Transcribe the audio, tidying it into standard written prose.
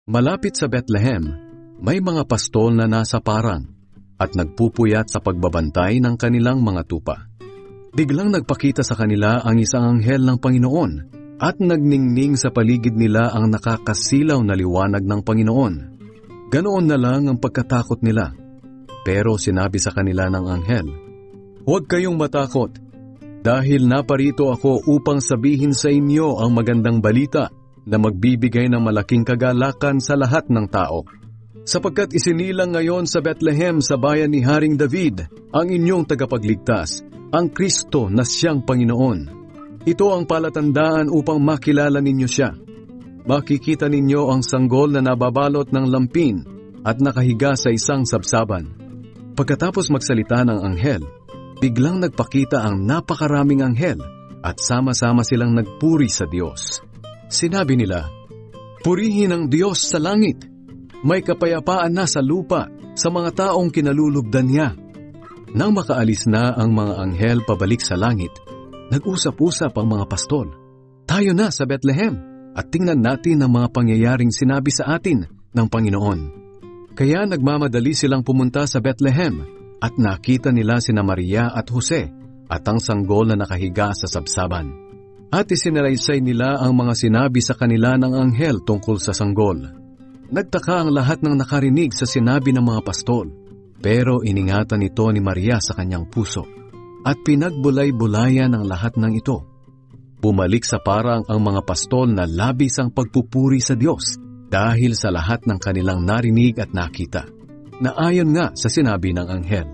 Malapit sa Bethlehem, may mga pastol na nasa parang at nagpupuyat sa pagbabantay ng kanilang mga tupa. Biglang nagpakita sa kanila ang isang anghel ng Panginoon at nagningning sa paligid nila ang nakakasilaw na liwanag ng Panginoon. Ganoon na lang ang pagkatakot nila. Pero sinabi sa kanila ng anghel, "Huwag kayong matakot, dahil naparito ako upang sabihin sa inyo ang magandang balita na magbibigay ng malaking kagalakan sa lahat ng tao. Sapagkat isinilang ngayon sa Bethlehem sa bayan ni Haring David ang inyong tagapagligtas, ang Kristo na siyang Panginoon. Ito ang palatandaan upang makilala ninyo siya. Makikita ninyo ang sanggol na nababalot ng lampin at nakahiga sa isang sabsaban." Pagkatapos magsalita ng anghel, biglang nagpakita ang napakaraming anghel at sama-sama silang nagpuri sa Diyos. Sinabi nila, "Purihin ang Diyos sa langit. May kapayapaan na sa lupa sa mga taong kinalulugdan niya." Nang makaalis na ang mga anghel pabalik sa langit, nag-usap-usap ang mga pastol. "Tayo na sa Bethlehem at tingnan natin ang mga pangyayaring sinabi sa atin ng Panginoon." Kaya nagmamadali silang pumunta sa Bethlehem at nakita nila sina Maria at Jose at ang sanggol na nakahiga sa sabsaban. At isinalaysay nila ang mga sinabi sa kanila ng anghel tungkol sa sanggol. Nagtaka ang lahat ng nakarinig sa sinabi ng mga pastol, pero iningatan ito ni Maria sa kanyang puso at pinagbulay-bulayan ang lahat ng ito. Bumalik sa parang ang mga pastol na labis ang pagpupuri sa Diyos dahil sa lahat ng kanilang narinig at nakita, na ayon nga sa sinabi ng anghel.